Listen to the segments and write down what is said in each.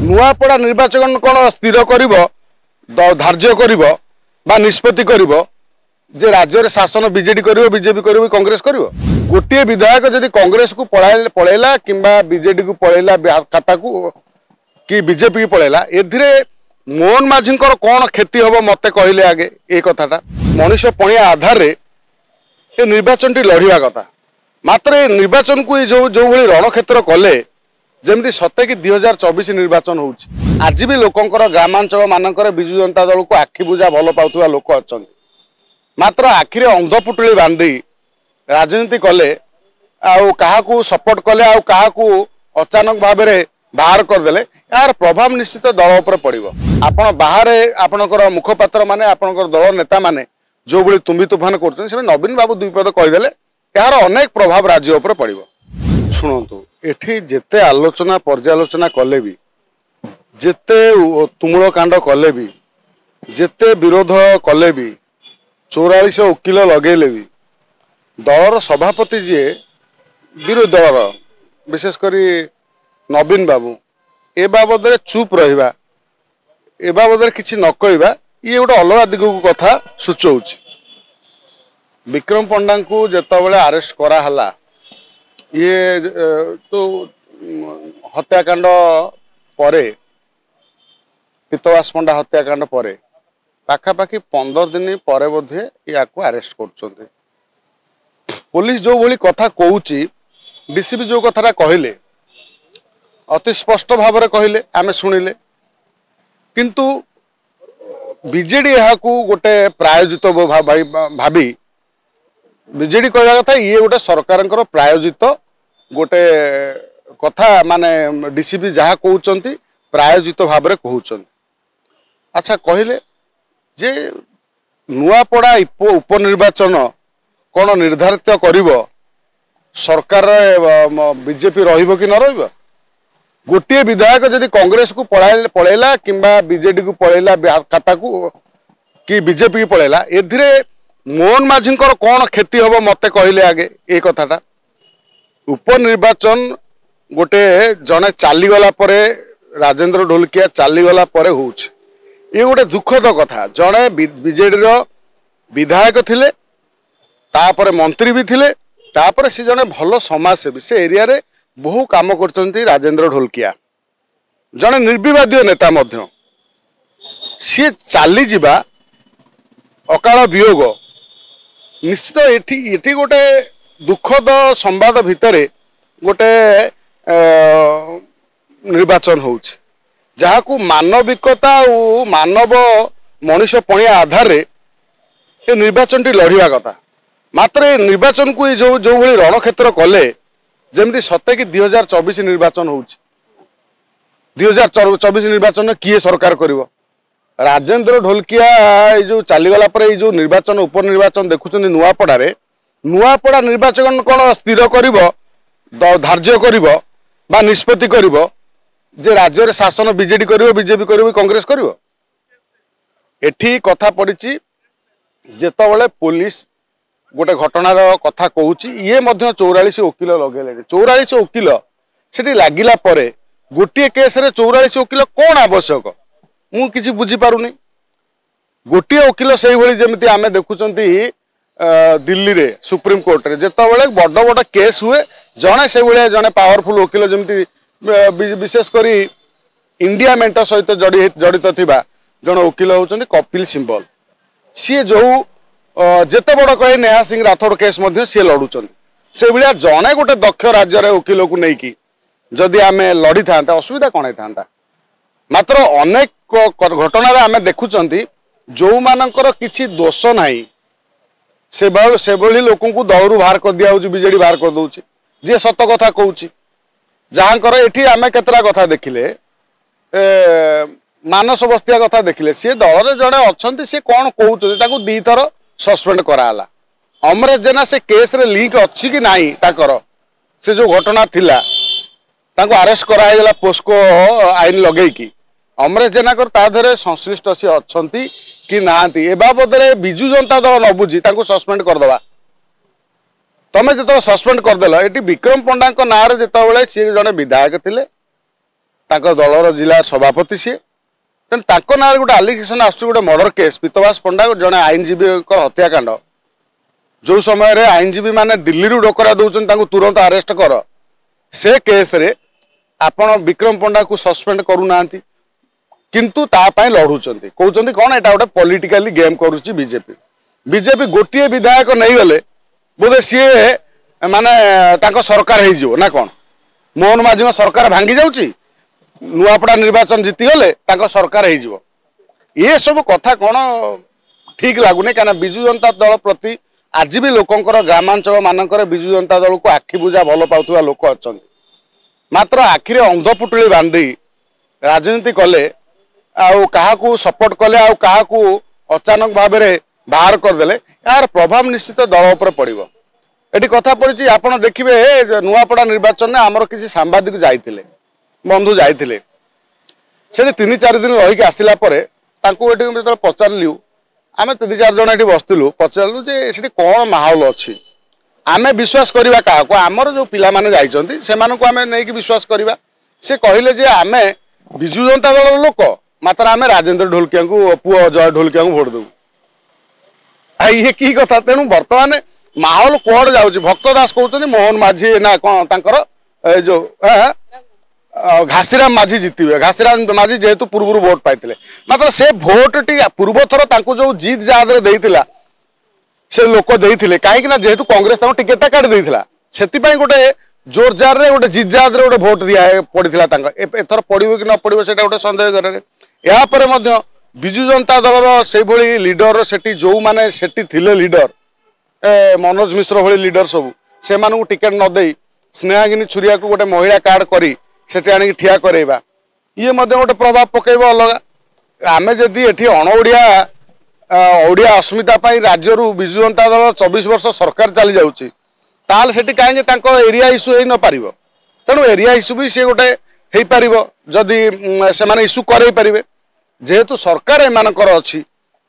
नुआपड़ा निर्वाचन कौन स्थिर कर धार्य कर निष्पत्ति कर जे राज्य शासन बीजेडी कर बीजेपी कर कांग्रेस कर गोटे विधायक जदि कांग्रेस को पलैला कि बीजेडी को पलैला खाता को कि बीजेपी की पलैला ए मोहन माझी कौन क्षति हम मत कहले आगे ये कथाटा मनुष्य पणिया आधार ये निर्वाचन टी लड़वा कथा मात्र निर्वाचन को जो भाई रणक्षेत्र कले जमी सत्य कि 2024 निर्वाचन हो आज भी लोकंर ग्रामांचल मानक विजु जनता दल को आखि बुझा भल पाउथुवा लोक अच्छा मात्र आखिरे अंधपुटुली बांधी राजनीति कले आउ सपोर्ट कले आउ अचानक भाव बाहर करदे यार प्रभाव निश्चित दल उपर पड़ो आपण बाहर आपणकर मुखपात्र माने आपणकर दल नेता माने जो भाई तुम्बी तुफान कर नवीन बाबू दुई पद कहीदेले यार अनेक प्रभाव राज्य उपर पड़ो शुणु एठी जेते आलोचना पर्यालोचना कले भी जेते तुमुल कांड कले भी जेते विरोध कले भी 44 वकिल लगेले भी दलर सभापति जी विरोधी दलर विशेषकर नवीन बाबू ए बाबद चुप रहा ए बाबद किसी न कहवा ये गोटे अलग दिग को कथा सूचौच विक्रम पंडा को जितेबाला अरेस्ट कराला ये तो हत्याकांड परे पीतवास पंडा हत्याकांड परे पाखापाखि 15 दिन पर बोधे या अरेस्ट कर पुलिस जो भली कथा कहूची डीसीपी जो कथा कहले अति स्पष्ट भाव में कहले आमे शुणिले किंतु बीजेडी यहाँ गोटे प्रायोजित भावी बीजेडी कहवा कथा ये गोटे सरकार प्रायोजित गोटे कथा माने डीसीपी जहाँ कहते प्रायोजित भाव में कहते अच्छा कहले जे नुआपड़ा उपनिर्वाचन कौन निर्धारित कर सरकार बीजेपी रहिबो कि न रहिबो गोटे विधायक जदि कांग्रेस को पलैला कि बीजेडी को पलैला खाता को कि बीजेपी की पलैला ए मोहन माझी कौन क्षति हम मत कहले आगे ये कथाटा उपनिर्वाचन गोटे जड़े चलीगला राजेंद्र ढोलकिया चलीगला हो गोटे दुखद कथा जड़े बीजेडी विधायक थिले तापर मंत्री भी थिले तापर से जड़े भल समाजसेवी से एरिया रे बहु काम करचंती राजेंद्र ढोलकिया जड़े निर्विवादी नेता मध्य सी चली जिबा अकाल वियोग निश्चित एटी गोटे दुखद संवाद भितर गोटे निर्वाचन हो जहाँ को मानविकता और मानव मनुष्य पणिया आधार ये निर्वाचन टी लड़वा कथा मात्र निर्वाचन को जो भाई रणक्षेत्र कले जमी सत्य कि 2024 निर्वाचन हो 2024 निर्वाचन किए सरकार करिवो राजेंद्र ढोलकिया जो चलीगला जो निर्वाचन उपनिर्वाचन देखुं नुआपड़ा निर्वाचन कौन स्थिर कर धार्य कर निष्पत्ति कर जे राज्य शासन बीजेडी कर बीजेपी कर कांग्रेस कर एठी कथा पड़ी जेतबले पुलिस गोटे घटनार कथा कहूँ ये 44 वकिल लगे 44 वकिल से लगिला गोटे केस रे 44 वकिल कौन आवश्यक मु किसी बुझी पारुनी गोटे वकिल से भाई जमी आम देखुं दिल्ली रे सुप्रीम कोर्ट रे जिते बड़ बड़ केस हुए जड़े से भाई जड़े पावरफुल वकिल जमी विशेषकर इंडिया मेंट सहित जड़ित थिबा जड़े वकिल होउछन्ति कपिल सिंबल सी जो जेते बड़ कहे नेहा सिंह राठौड़ केस सी लड़ुं से भाया जड़े गोटे दक्ष राज्य वकिल को लेकिन जदि आम लड़ी था असुविधा कौन होता मात्र अनेक घटना आम देखुं जो मानकर किसी दोष ना से भाई लोक दलू बाहर कर दिया बीजेडी बाहर कर दौर जी सत कथा कहूँ जहाँकर ये आम केतरा कथा देखिले मानस बस्तिया कथा देखिले सी दल जड़े अच्छा सी कौन कहते दी थर सस्पेंड कराला अमरेश जेना से केस रे लिंक अच्छी कि नहीं ताकर से जो घटना थिला तांको अरेस्ट कराइला पोस्को आईन लगे कि अमरेश जेना कर ताधरे संश्लिष्ट सी अच्छी कि नांती ए बाबद बिजु जनता दल न बुझी तांको सस्पेंड करदवा तमें जो सस्पेंड करदेल ये विक्रम पंडा ना जिते सी जड़े विधायक थिले दलर जिला सभापति सी तेणु ना गोटे आलिगेसन आस गोटे मर्डर केस पीतवास पंडा जड़े आईनजीवी हत्याकांड जो समय आईनजीवी माने दिल्ली डोकरा दौरान तुरंत अरेस्ट कर से केस रे आपण विक्रम पंडा को सस्पेंड करूना किंतु तापाई लड़ुंट कहते कौन एटा गोटे पॉलिटिकली गेम करुच्ची बीजेपी बीजेपी गोटे विधायक नहीं गले बोधे सी माने तांको सरकार हो ना कौन मोहन माझी सरकार भांगी जाऊँगी नुआपड़ा निर्वाचन जीतीगले सरकार हो ये सब कथा कौन ठीक लगुनि कहीं विजु जनता दल प्रति आज भी लोकंर ग्रामांचल मानक विजु जनता दल को आखि बुझा भल पाउथुवा लोक अच्छा मात्र आखिरे अंधपुटुली बांधी राजनीति कले आउ सपोर्ट कले आउ अचानक भाव में बाहर करदे यार प्रभाव निश्चित दल उपर पड़ो ये कथा पड़ी आपड़ देखिए नुआपड़ा निर्वाचन में आमर किसी सांबादिक जाइए बंधु जाइए से 3-4 दिन रहीकि आसला पचारू आम 3-4 जन ये बसलु पचारू जे कौन माहौल अच्छी आम विश्वास करवा क्या आमर जो पिला माने जाइछन्ति सेमानकु आमे नहीं विश्वास करवा से कहले जे आम विजु जनता दल लोक मात्र आम राजेंद्र ढोलकिया पुओ जय ढोलकिया भोट देव ये की कथा तेणु बर्तमान माहौल कुआड़ जाऊँगी भक्त दास कहते मोहन माझी ना कौन जो घासीराम माझी जीतवे घासीराम माझी जेहेतु पूर्व भोट पाई मात्र से भोट टी पूर्व थर जो जीत जहाज देता से लोक देते कहीं जेहेतु कांग्रेस टिकेटा काटी से गोटे जोरजार गोटे जीत जहाज गोटे भोट दिया पड़ा एथर पड़ो कि न पड़ो से गोटे सन्देह करे यापर विजु जनता दल से भली लीडर से जो मैंने थिले लीडर मनोज मिश्र भली लीडर सब से टिकेट नदे स्नेहागिनी छुरिया को गोटे महिला कार्ड करी सेठी आनिक ठिया करेबा ये गोटे प्रभाव पकेब अलग आमे जदि एठी अणओडिया ओडिया अस्मिता राज्य विजु जनता दल 24 वर्ष सरकार चली जाउची ताल सेठी कहीं एरिया इश्यू हो न पारिबो तेणु एरिया इश्यू भी सी गोटे हो पार जदि से इश्यू करे पारे जेहेतु सरकार एमानकर अच्छी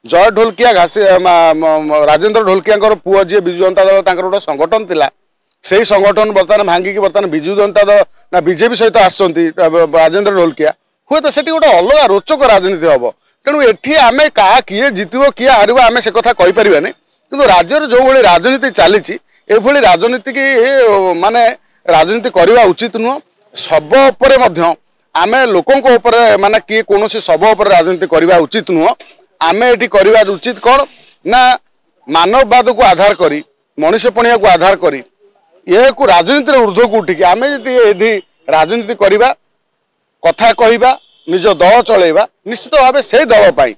जय ढोलकिया घासी राजेंद्र ढोलकिया पुओ जी विजु जनता दल गोटे संगठन थिला से संगठन बर्तमान भांगिकी बर्तमान विजु जनता दल ना बीजेपी सहित आसुँच राजेंद्र ढोलकिया हुए तो सेठी गोटे अलग रोचक राजनीति हम तेणु एठी आमे क्या किए जितब किए हार आम से कथा कहीपरानी कि राज्य जो भाई राजनीति चली एभली राजनीति की माने राजनीति करवा उचित नुह शब उपर आम लोकों माने किए कौन शब उपर राजनीति करवा उचित नुह आम ये करवा उचित कौन ना मानववाद को आधार करी मनुष्यपणिया को आधार करी ये को राजनीति ऊर्ध्व को उठिकी आम यदि राजनीति करवा कथा कहवा निज दल चलैवा निश्चित भाव से दल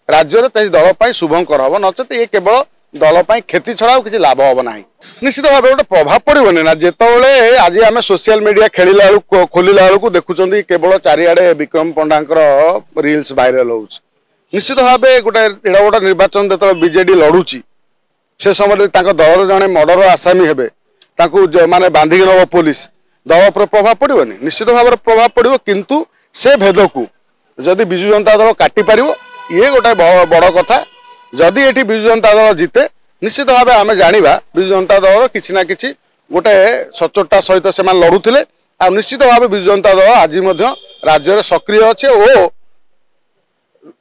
राज्य दल शुभंकर हम नचेत ये केवल दल क्षति छड़ा किसी लाभ हम ना निश्चित भाव गोटे प्रभाव पड़ोनी ना जिते आज आम सोशल मीडिया खेला खोलला बेलू देखुं केवल चारिआडे विक्रम पंडा रिल्स भाइराल हो निश्चित भाव गोटे एड़ा गोटे निर्वाचन जो बीजेडी लड़ुची से समय दल जड़े मर्डर आसामी हे माने बांधिक नब पुलिस दल पर प्रभाव पड़ोनी निश्चित भाव प्रभाव पड़ो किंतु से भेद को जदि विजु जनता दल काटी पार ये गोटे बड़ कथा जदि ये विजु जनता दल जीते निश्चित भाव आम जाना विजु जनता दल किसी ना कि गोटे सचोटा सहित से लड़ुले आ निश्चित भाव विजु जनता दल आज राज्य सक्रिय अच्छे और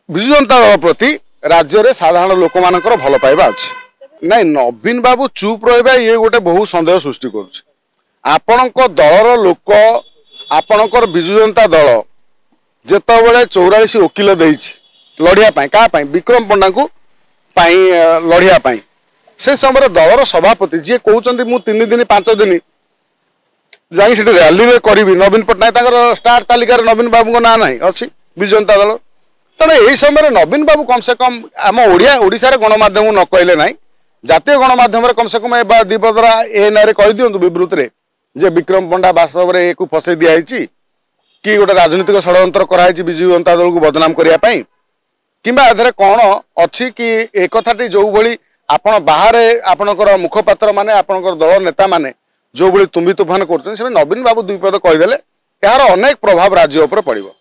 विजु जनता दल प्रति राज्य में साधारण लोक मान भल पाइबा अच्छे नाई नवीन बाबू चुप रहा ये गोटे बहुत सन्देह सृष्टि कर दलर लोक आपणकर विजु जनता दल जितेबाला 44 वकिल लड़िया क्या विक्रम पंडा को लड़िया से समय दलर सभापति जी कहते मु 3 दिन 5 दिन जाई रैली में करी नवीन पट्टनायक स्टार तालिकार नवीन बाबू ना ना अच्छी विजु जनता दल तेना यही समय नवीन बाबू कम से कम आम ओडिशा गणमाध्यम न कहले ना जातीय गणमाध्यम कम से कम दीपदरा ए ना कही दिंतु विवृत जे विक्रम पंडा वास्तव में एक फसई दिखाई कि गोटे राजनीतिक षड्यंत्र कराई विजु जनता दल को बदनाम करने किंबा एथरे कौन अच्छी कि एक कथाटी जो भली आपण बाहर आपणकर मुखपात्र माने आपणकर दल नेता माने जो भली तुम्बी तुफान कर नवीन बाबू 2 पद कहीदेले यार अनेक प्रभाव राज्य उपर पड़ो।